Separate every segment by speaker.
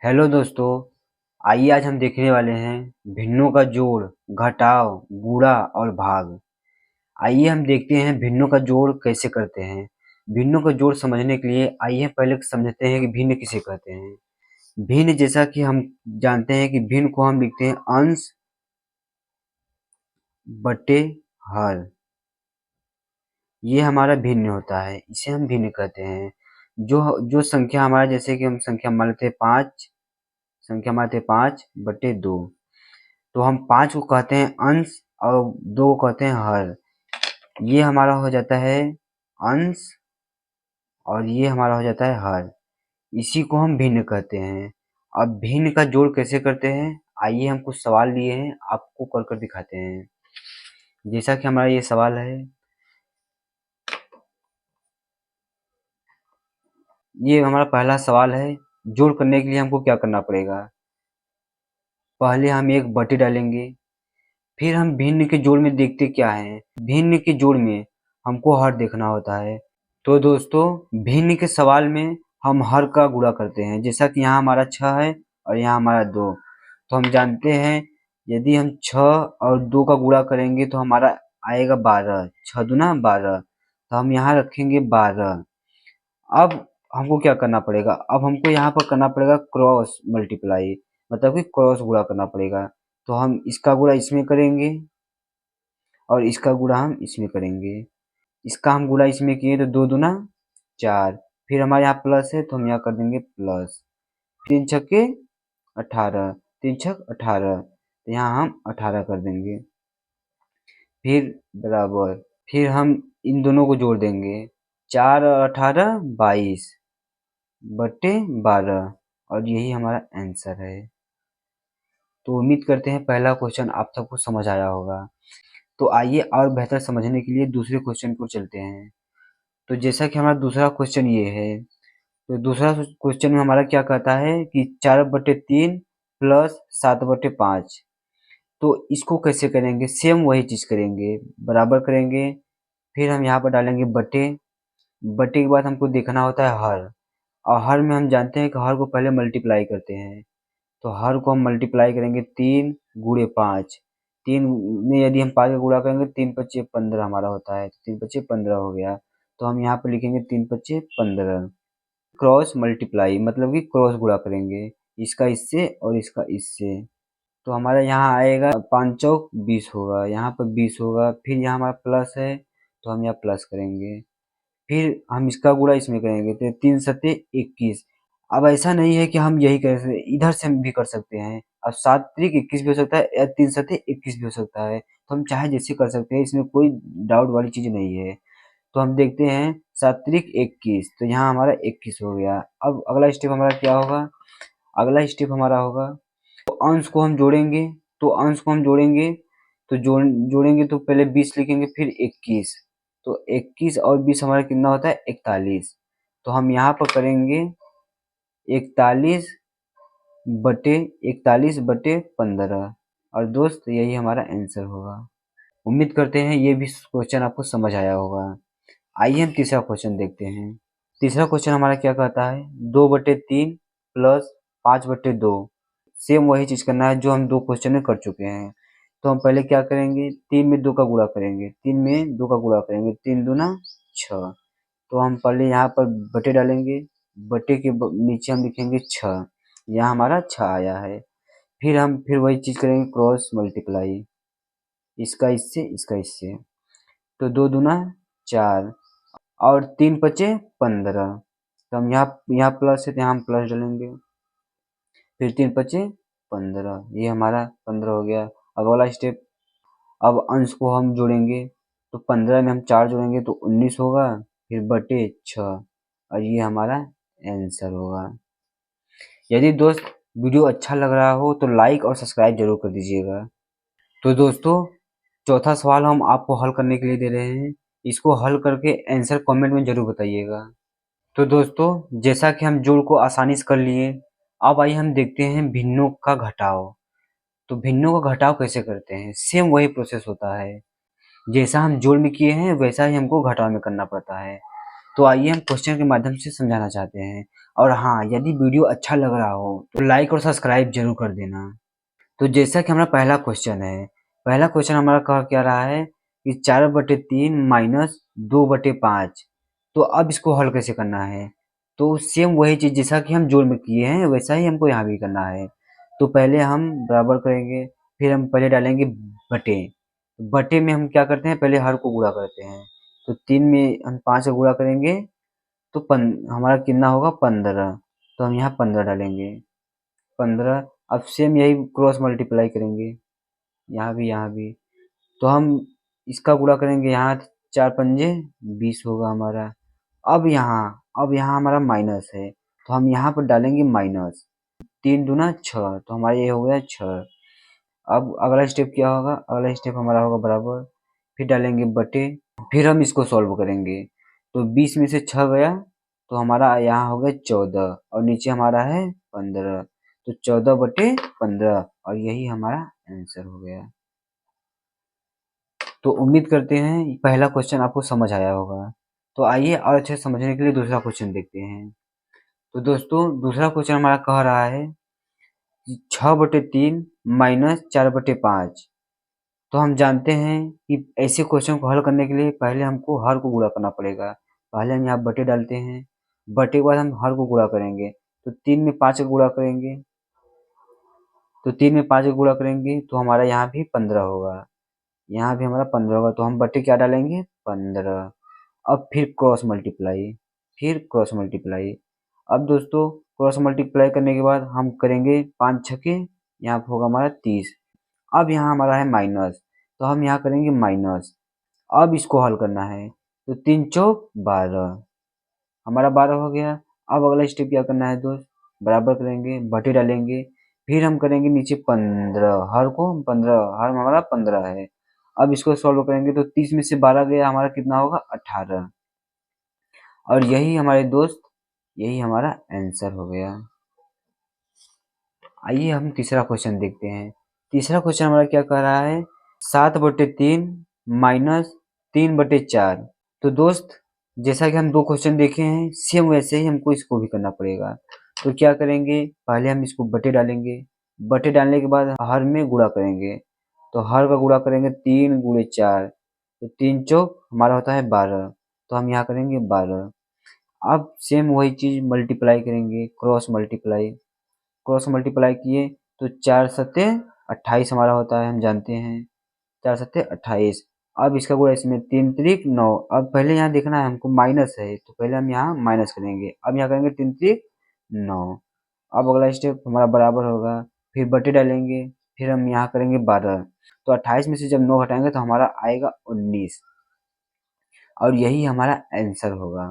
Speaker 1: Hello दोस्तों। आइए आज हम देखने वाले हैं भिन्नों का जोड़, घटाव, गुणा और भाग। आइए हम देखते हैं भिन्नों का जोड़ कैसे करते हैं। भिन्नों का जोड़ समझने के लिए आइए पहले समझते हैं कि भिन्न किसे कहते हैं। भिन्न, जैसा कि हम जानते हैं कि भिन्न को हम लिखते हैं अंश बटे हर। ये हमारा भिन्न होता है, इसे हम भिन्न कहते हैं। जो जो संख्या हमारा, जैसे कि हम संख्या मान लेते हैं 5, संख्या मान लेते हैं 5/2, तो हम 5 को कहते हैं अंश और 2 को कहते हैं हर। ये हमारा हो जाता है अंश और ये हमारा हो जाता है हर। इसी को हम भिन्न कहते हैं। अब भिन्न का जोड़ कैसे करते हैं, आइए हम कुछ सवाल लिए हैं, आपको कर कर दिखाते हैं। जैसा कि हमारा ये सवाल है, ये हमारा पहला सवाल है। जोड़ करने के लिए हमको क्या करना पड़ेगा? पहले हम एक बटे डालेंगे, फिर हम भिन्न के जोड़ में देखते क्या है। भिन्न के जोड़ में हमको हर देखना होता है। तो दोस्तों, भिन्न के सवाल में हम हर का गुणा करते हैं। जैसा कि यहाँ हमारा 6 है और यहाँ हमारा 2, तो हम जानते हैं यदि हम 6 और 2 का गुणा करेंगे तो हमारा आएगा 12। 6 दूना 12, तो हम यहाँ रखेंगे 12। अब हमको क्या करना पड़ेगा? अब हमको यहाँ पर करना पड़ेगा क्रॉस मल्टीप्लाई, मतलब कि क्रॉस गुणा करना पड़ेगा। तो हम इसका गुणा इसमें करेंगे और इसका गुणा हम इसमें करेंगे। इसका हम गुणा इसमें किए तो 2 दूना 4, फिर हमारे यहाँ प्लस है तो हम यहाँ कर देंगे प्लस। 3 छक्के 18, 3 छक 18, तो यहाँ हम 18 कर देंगे। फिर बराबर, फिर हम इन दोनों को जोड़ देंगे। 4 और 18 22/12, और यही हमारा आंसर है। तो उम्मीद करते हैं पहला क्वेश्चन आप सबको समझ आया होगा। तो आइए और बेहतर समझने के लिए दूसरे क्वेश्चन को चलते हैं। तो जैसा कि हमारा दूसरा क्वेश्चन ये है, तो दूसरा क्वेश्चन में हमारा क्या कहता है कि 4/3 प्लस 7/5। तो इसको कैसे करेंगे? सेम वही चीज करेंगे, बराबर करेंगे। फिर हम यहाँ पर डालेंगे बटे। बटे के बाद हमको देखना होता है हर, और हर में हम जानते हैं कि हर को पहले मल्टीप्लाई करते हैं। तो हर को हम मल्टीप्लाई करेंगे 3 गुणे 5। 3 में यदि हम 5 का गुणा करेंगे, 3×5 = 15 हमारा होता है, तो 3×5 = 15 हो गया। तो हम यहाँ पर लिखेंगे 3×5 = 15। क्रॉस मल्टीप्लाई मतलब कि क्रॉस गुणा करेंगे, इसका इससे और इसका इससे। तो हमारा यहाँ आएगा 5 चौक 20 होगा, यहाँ पर 20 होगा। फिर यहाँ हमारा प्लस है तो हम यहाँ प्लस करेंगे। फिर हम इसका गुणा इसमें करेंगे, तो 3 सत्ते 21। अब ऐसा नहीं है कि हम यही कर सकते, इधर से हम भी कर सकते हैं। अब 7 त्रिक 21 भी हो सकता है या 3 सत्ते 21 भी हो सकता है, तो हम चाहे जैसे कर सकते हैं, इसमें कोई डाउट वाली चीज नहीं है। तो हम देखते हैं 7 त्रिक 21, तो यहाँ हमारा 21 हो गया। अब अगला स्टेप हमारा क्या होगा? अगला स्टेप हमारा होगा, तो अंश को हम जोड़ेंगे। तो अंश को हम जोड़ेंगे, तो जोड़ेंगे तो पहले 20 लिखेंगे फिर 21। तो 21 और 20 हमारा कितना होता है? 41। तो हम यहाँ पर करेंगे 41/15, और दोस्त यही हमारा आंसर होगा। उम्मीद करते हैं ये भी क्वेश्चन आपको समझ आया होगा। आइए हम तीसरा क्वेश्चन देखते हैं। तीसरा क्वेश्चन हमारा क्या कहता है? 2/3 प्लस 5/2। सेम वही चीज करना है जो हम 2 क्वेश्चन में कर चुके हैं। तो हम पहले क्या करेंगे? 3 में 2 का गुणा करेंगे, 3 में 2 का गुणा करेंगे, 3 दूना 6। तो हम पहले यहाँ पर बटे डालेंगे, बटे के नीचे हम लिखेंगे 6, यहाँ हमारा 6 आया है। फिर वही चीज करेंगे, क्रॉस मल्टीप्लाई, इसका इससे इसका इससे। तो 2 दूना 4 और 3×5 = 15। तो हम यहाँ प्लस है तो यहाँ हम प्लस डालेंगे, फिर 3×5 = 15, ये हमारा 15 हो गया। अब वाला स्टेप, अब अंश को हम जोड़ेंगे, तो 15 में हम 4 जोड़ेंगे तो 19 होगा, फिर बटे 6, और ये हमारा आंसर होगा। यदि दोस्त वीडियो अच्छा लग रहा हो तो लाइक और सब्सक्राइब जरूर कर दीजिएगा। तो दोस्तों, चौथा सवाल हम आपको हल करने के लिए दे रहे हैं। इसको हल करके आंसर कमेंट में जरूर बताइएगा। तो दोस्तों, जैसा कि हम जोड़ को आसानी से कर लिए, अब आइए हम देखते हैं भिन्नों का घटाव। तो भिन्नों का घटाव कैसे करते हैं? सेम वही प्रोसेस होता है, जैसा हम जोड़ में किए हैं वैसा ही हमको घटाव में करना पड़ता है। तो आइए हम क्वेश्चन के माध्यम से समझाना चाहते हैं। और हाँ, यदि वीडियो अच्छा लग रहा हो तो लाइक और सब्सक्राइब जरूर कर देना। तो जैसा कि हमारा पहला क्वेश्चन है, पहला क्वेश्चन हमारा कह क्या रहा है कि 4/3 माइनस 2/5। तो अब इसको हल कैसे करना है? तो सेम वही चीज़ जैसा कि हम जोड़ में किए हैं वैसा ही हमको यहाँ भी करना है। तो पहले हम बराबर करेंगे, फिर हम पहले डालेंगे बटे। बटे में हम क्या करते हैं, पहले हर को गुणा करते हैं। तो 3 में हम 5 का गुणा करेंगे तो हमारा कितना होगा 15। तो हम यहाँ 15 डालेंगे, 15। अब सेम यही क्रॉस मल्टीप्लाई करेंगे, यहाँ भी यहाँ भी। तो हम इसका गुणा करेंगे, यहाँ 4 पंजे 20 होगा हमारा। अब यहाँ हमारा माइनस है, तो हम यहाँ पर डालेंगे माइनस। 3 दूना 6, तो हमारा ये हो गया 6। अब अगला स्टेप क्या होगा, अगला स्टेप हमारा होगा बराबर, फिर डालेंगे बटे, फिर हम इसको सॉल्व करेंगे। तो 20 में से 6 गया तो हमारा यहाँ हो गया 14 और नीचे हमारा है 15। तो 14/15 और यही हमारा आंसर हो गया। तो उम्मीद करते हैं पहला क्वेश्चन आपको समझ आया होगा। तो आइए और अच्छे से समझने के लिए दूसरा क्वेश्चन देखते हैं। तो दोस्तों दूसरा क्वेश्चन हमारा कह रहा है कि 6/3 माइनस 4/5। तो हम जानते हैं कि ऐसे क्वेश्चन को हल करने के लिए पहले हमको हर को गुणा करना पड़ेगा। पहले हम यहाँ बटे डालते हैं, बटे के बाद हम हर को गुणा करेंगे। तो 3 में 5 का गुणा करेंगे, तो 3 में 5 का गुणा करेंगे तो हमारा यहाँ भी 15 होगा, यहाँ भी हमारा 15 होगा। तो हम बटे क्या डालेंगे 15। अब फिर क्रॉस मल्टीप्लाई, फिर क्रॉस मल्टीप्लाई। अब दोस्तों क्रॉस मल्टीप्लाई करने के बाद हम करेंगे 5 छके, यहाँ पे होगा हमारा 30। अब यहाँ हमारा है माइनस, तो हम यहाँ करेंगे माइनस। अब इसको हल करना है, तो 3 चौक 12, हमारा 12 हो गया। अब अगला स्टेप क्या करना है दोस्त, बराबर करेंगे, बटे डालेंगे, फिर हम करेंगे नीचे 15, हर को 15, हर में हमारा 15 है। अब इसको सॉल्व करेंगे तो 30 में से 12 गया, हमारा कितना होगा 18। और यही हमारे दोस्त, यही हमारा आंसर हो गया। आइए हम तीसरा क्वेश्चन देखते हैं। तीसरा क्वेश्चन हमारा क्या कह रहा है, 7/3 माइनस 3/4। तो दोस्त जैसा कि हम दो क्वेश्चन देखे हैं सेम वैसे ही हमको इसको भी करना पड़ेगा। तो क्या करेंगे, पहले हम इसको बटे डालेंगे, बटे डालने के बाद हर में गुणा करेंगे। तो हर का गुणा करेंगे 3 गुणे 4, तो 3 चौक हमारा होता है 12। तो हम यहाँ करेंगे 12। अब सेम वही चीज़ मल्टीप्लाई करेंगे, क्रॉस मल्टीप्लाई। क्रॉस मल्टीप्लाई किए तो 4 सत्ते 28 हमारा होता है, हम जानते हैं 4 सत्ते 28। अब इसका गुणा इसमें 3 त्रिक 9। अब पहले यहाँ देखना है हमको माइनस है, तो पहले हम यहाँ माइनस करेंगे। अब यहाँ करेंगे 3 त्रिक 9। अब अगला स्टेप हमारा बराबर होगा, फिर बटे डालेंगे, फिर हम यहाँ करेंगे 12। तो 28 में से जब 9 हटाएंगे तो हमारा आएगा 19 और यही हमारा आंसर होगा।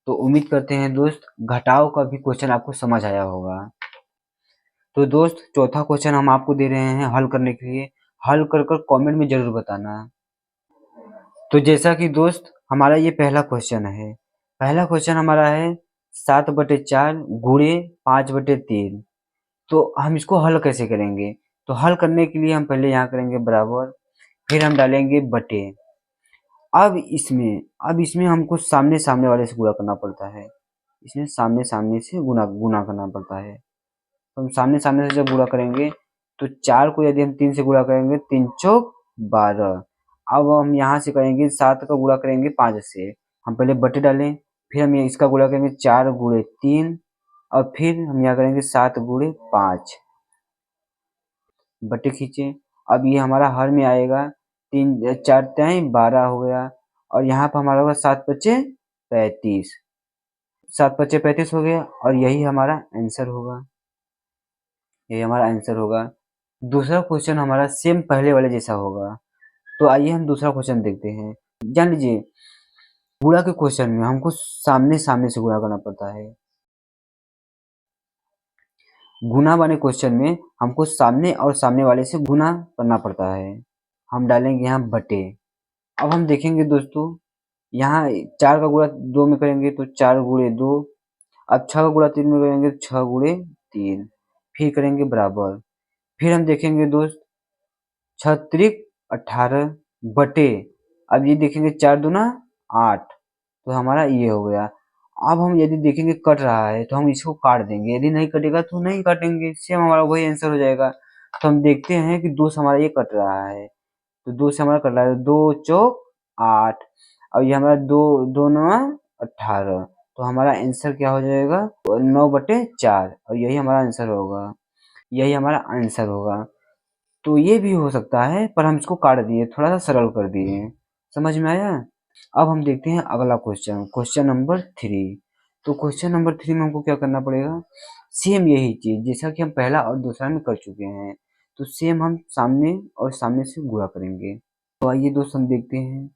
Speaker 1: तो उम्मीद करते हैं दोस्त घटाव का भी क्वेश्चन आपको समझ आया होगा। तो दोस्त चौथा क्वेश्चन हम आपको दे रहे हैं हल करने के लिए, हल कर कर कमेंट में जरूर बताना। तो जैसा कि दोस्त हमारा ये पहला क्वेश्चन है, पहला क्वेश्चन हमारा है 7/4 गुणे 5/3। तो हम इसको हल कैसे करेंगे, तो हल करने के लिए हम पहले यहाँ करेंगे बराबर, फिर हम डालेंगे बटे। अब इसमें हमको सामने सामने वाले से गुणा करना पड़ता है, इसमें सामने सामने से गुणा गुणा करना पड़ता है। तो हम सामने सामने से जब गुणा करेंगे तो 4 को यदि हम 3 से गुणा करेंगे 3 चौक 12। अब हम यहाँ से करेंगे 7 का गुणा करेंगे 5 से। हम पहले बटे डालें, फिर हम ये इसका गुणा करेंगे 4 गुणे 3 और फिर हम यहाँ करेंगे 7 गुणे 5, बटे खींचे। अब ये हमारा हर में आएगा, 3 4 तिहाई 12 हो गया और यहाँ पर हमारा होगा 7 पच्चे 35, 7 पच्चे 35 हो गया और यही हमारा आंसर होगा, यही हमारा आंसर होगा। दूसरा क्वेश्चन हमारा सेम पहले वाले जैसा होगा। तो आइए हम दूसरा क्वेश्चन देखते हैं। जान लीजिए गुणा के क्वेश्चन में हमको सामने सामने से गुणा करना पड़ता है, गुणा वाले क्वेश्चन में हमको सामने और सामने वाले से गुणा करना पड़ता है। हम डालेंगे यहाँ बटे। अब हम देखेंगे दोस्तों यहाँ 4 का गुणा 2 में करेंगे तो 4 गुणे 2। अब 6 का गुणा 3 में करेंगे तो 6 गुणे 3, फिर करेंगे बराबर। फिर हम देखेंगे दोस्त 6 त्रिक 18 बटे, अब ये देखेंगे 4 दूना 8, तो हमारा ये हो गया। अब हम यदि देखेंगे कट रहा है तो हम इसको काट देंगे, यदि नहीं कटेगा तो नहीं काटेंगे, सेम हमारा वही आंसर हो जाएगा। तो हम देखते हैं कि 2 से हमारा ये कट रहा है, तो 2 से हमारा कट रहा है, 2 चौक 8 और ये हमारा 2 2 नवा 18, तो हमारा आंसर क्या हो जाएगा 9/4 और यही हमारा आंसर होगा, यही हमारा आंसर होगा। तो ये भी हो सकता है पर हम इसको काट दिए, थोड़ा सा सरल कर दिए। समझ में आया? अब हम देखते हैं अगला क्वेश्चन, क्वेश्चन नंबर 3। तो क्वेश्चन नंबर 3 में हमको क्या करना पड़ेगा, सेम यही चीज जैसा कि हम पहला और दूसरा में कर चुके हैं, तो सेम हम सामने और सामने से गुणा करेंगे। तो आइए दोस्त हम देखते हैं।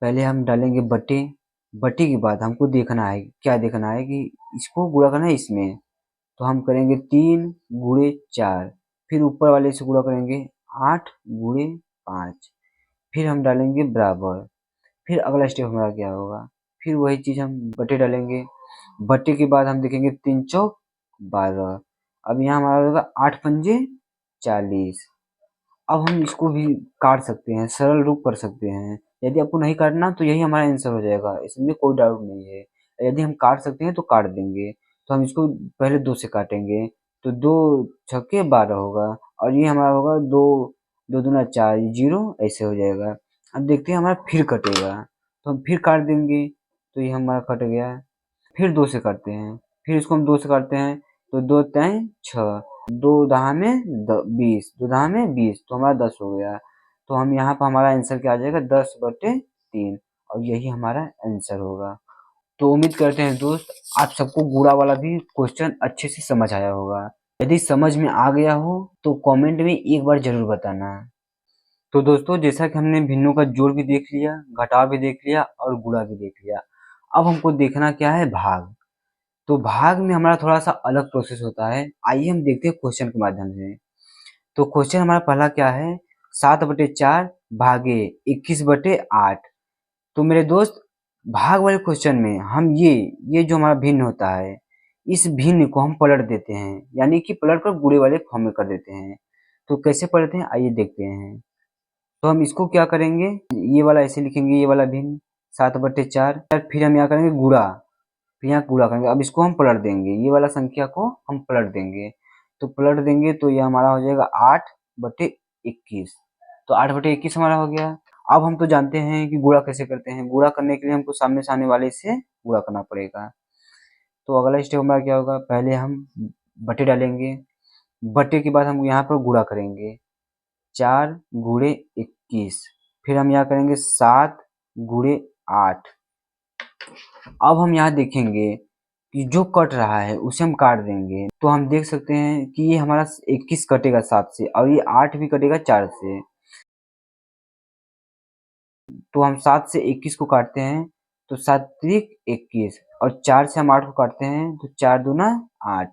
Speaker 1: पहले हम डालेंगे बटे, बटे के बाद हमको देखना है, क्या देखना है कि इसको गुणा करना है इसमें, तो हम करेंगे 3 गुणे 4, फिर ऊपर वाले से गुणा करेंगे 8 गुणे 5, फिर हम डालेंगे बराबर। फिर अगला स्टेप हमारा क्या होगा, फिर वही चीज हम बटे डालेंगे, बटे के बाद हम देखेंगे 3 चौक 12, अब यहाँ हमारा होगा 8 पंजे 40। अब हम इसको भी काट सकते हैं, सरल रूप कर सकते हैं। यदि आपको नहीं काटना तो यही हमारा आंसर हो जाएगा, इसमें कोई डाउट नहीं है। यदि हम काट सकते हैं तो काट देंगे। तो हम इसको पहले 2 से काटेंगे, तो 2 छक्के 12 होगा और ये हमारा होगा 2 2 दूना 4 जीरो, ऐसे हो जाएगा। अब देखते हैं हमारा फिर कटेगा, तो हम फिर काट देंगे, तो ये हमारा कट गया। फिर 2 से काटते हैं, फिर इसको हम 2 से काटते हैं, तो 2 तिन 6, 2 दहा में 20, 2 दहा में 20, तो हमारा 10 हो गया। तो हम यहाँ पर हमारा आंसर क्या आ जाएगा 10/3 और यही हमारा आंसर होगा। तो उम्मीद करते हैं दोस्त आप सबको गुणा वाला भी क्वेश्चन अच्छे से समझ आया होगा। यदि समझ में आ गया हो तो कमेंट में एक बार जरूर बताना। तो दोस्तों जैसा कि हमने भिन्नों का जोड़ भी देख लिया, घटाव भी देख लिया और गुणा भी देख लिया, अब हमको देखना क्या है भाग। तो भाग में हमारा थोड़ा सा अलग प्रोसेस होता है। आइए हम देखते हैं क्वेश्चन के माध्यम से। तो क्वेश्चन हमारा पहला क्या है, 7/4 भागे 21/8। तो मेरे दोस्त भाग वाले क्वेश्चन में हम ये जो हमारा भिन्न होता है, इस भिन्न को हम पलट देते हैं, यानी कि पलट कर गुणे वाले फॉर्म में कर देते हैं। तो कैसे पलटते हैं आइए देखते हैं। तो हम इसको क्या करेंगे, ये वाला ऐसे लिखेंगे, ये वाला भिन्न 7/4, फिर हम यहाँ करेंगे गुणा, फिर यहाँ गुणा करेंगे। अब इसको हम पलट देंगे, ये वाला संख्या को हम पलट देंगे, तो पलट देंगे तो ये हमारा हो जाएगा 8/21। तो 8/21 हमारा हो गया। अब हम तो जानते हैं कि गुणा कैसे करते हैं, गुणा करने के लिए हमको सामने सामने वाले से गुणा करना पड़ेगा। तो अगला स्टेप हमारा क्या होगा, पहले हम बटे डालेंगे, बटे के बाद हम यहाँ पर गुणा करेंगे 4 गुणे 21, फिर हम यहाँ करेंगे 7 गुणे 8। अब हम यहाँ देखेंगे कि जो कट रहा है उसे हम काट देंगे, तो हम देख सकते हैं कि ये हमारा 21 कटेगा 7 से और ये 8 भी कटेगा 4 से। तो हम 7 से 21 को काटते हैं, तो 7 त्रिक 21 और 4 से हम 8 को काटते हैं, तो 4 दूना 8।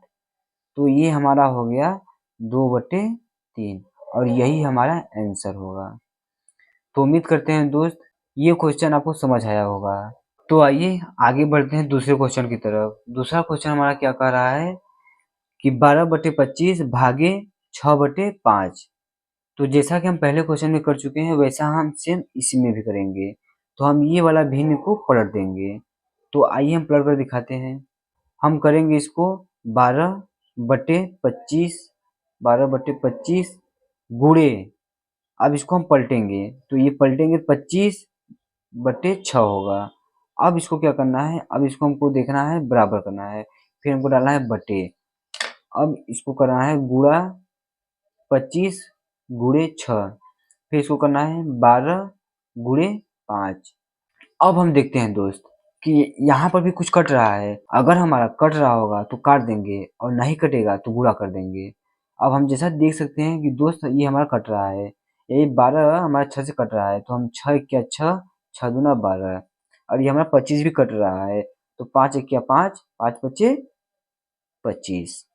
Speaker 1: तो ये हमारा हो गया 2/3 और यही हमारा आंसर होगा। तो उम्मीद करते हैं दोस्त ये क्वेश्चन आपको समझ आया होगा। तो आइए आगे बढ़ते हैं दूसरे क्वेश्चन की तरफ। दूसरा क्वेश्चन हमारा क्या कह रहा है कि 12/25 भागे 6/5। तो जैसा कि हम पहले क्वेश्चन में कर चुके हैं वैसा हम सेम इसी में भी करेंगे। तो हम ये वाला भिन्न को पलट देंगे, तो आइए हम पलट कर दिखाते हैं। हम करेंगे इसको 12/25, 12/25 गुणे, अब इसको हम पलटेंगे, तो ये पलटेंगे 25/6 होगा। अब इसको क्या करना है, अब इसको हमको देखना है बराबर करना है, फिर हमको डालना है बटे, अब इसको करना है गुणा 25/6, फिर इसको करना है 12/5। अब हम देखते हैं दोस्त कि यहाँ पर भी कुछ कट रहा है, अगर हमारा कट रहा होगा तो काट देंगे और नहीं कटेगा तो गुणा कर देंगे। अब हम जैसा देख सकते हैं कि दोस्त ये हमारा कट रहा है, ये 12 हमारा 6 से कट रहा है, तो हम 6 क्या 6, 6 दूना 12 और ये हमारा 25 भी कट रहा है, तो 5 क्या 5, 5 पचे 25।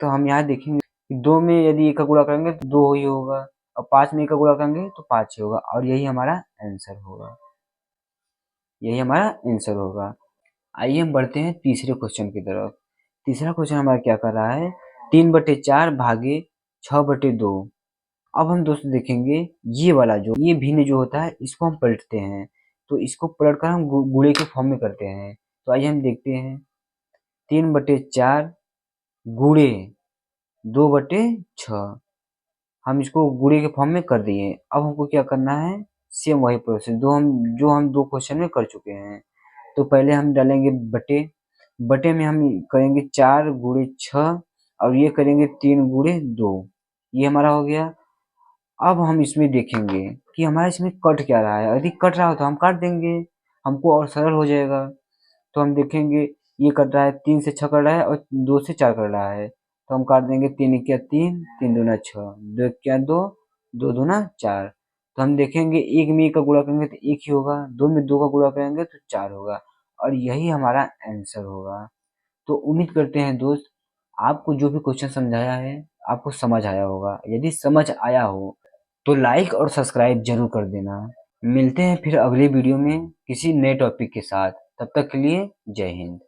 Speaker 1: तो हम यहाँ देखेंगे कि 2 में यदि एक का गुणा करेंगे तो 2 ही होगा और 5 में एक का गुणा करेंगे तो 5 ही होगा और यही हमारा आंसर होगा, यही हमारा आंसर होगा। आइए हम बढ़ते हैं तीसरे क्वेश्चन की तरफ। तीसरा क्वेश्चन हमारा क्या कर रहा है, 3/4 भागे 6/2। अब हम दोस्तों देखेंगे ये वाला जो ये भिन्न जो होता है इसको हम पलटते हैं, तो इसको पलटकर हम गुणे के फॉर्म में करते हैं। तो आइए हम देखते हैं, 3/4 गुणे 2/6। हम इसको गुणे के फॉर्म में कर दिए। अब हमको क्या करना है, सेम वही प्रोसेस जो हम 2 क्वेश्चन में कर चुके हैं। तो पहले हम डालेंगे बटे, बटे में हम करेंगे 4 × 6 और ये करेंगे 3 × 2, ये हमारा हो गया। अब हम इसमें देखेंगे कि हमारा इसमें कट क्या रहा है। यदि कट रहा हो तो हम काट देंगे, हमको और सरल हो जाएगा। तो हम देखेंगे ये कट रहा है, 3 से 6 कट रहा है और 2 से 4 कट रहा है, तो हम काट देंगे। 3 × 1 = 3, 3 × 2 = 6, 2 × 1 = 2, 2 × 2 = 4। तो हम देखेंगे 1 में 1 का गुणा करेंगे तो 1 ही होगा, 2 में 2 का गुणा करेंगे तो 4 होगा और यही हमारा आंसर होगा। तो उम्मीद करते हैं दोस्त, आपको जो भी क्वेश्चन समझाया है आपको समझ आया होगा। यदि समझ आया हो तो लाइक और सब्सक्राइब जरूर कर देना। मिलते हैं फिर अगले वीडियो में किसी नए टॉपिक के साथ। तब तक के लिए जय हिंद।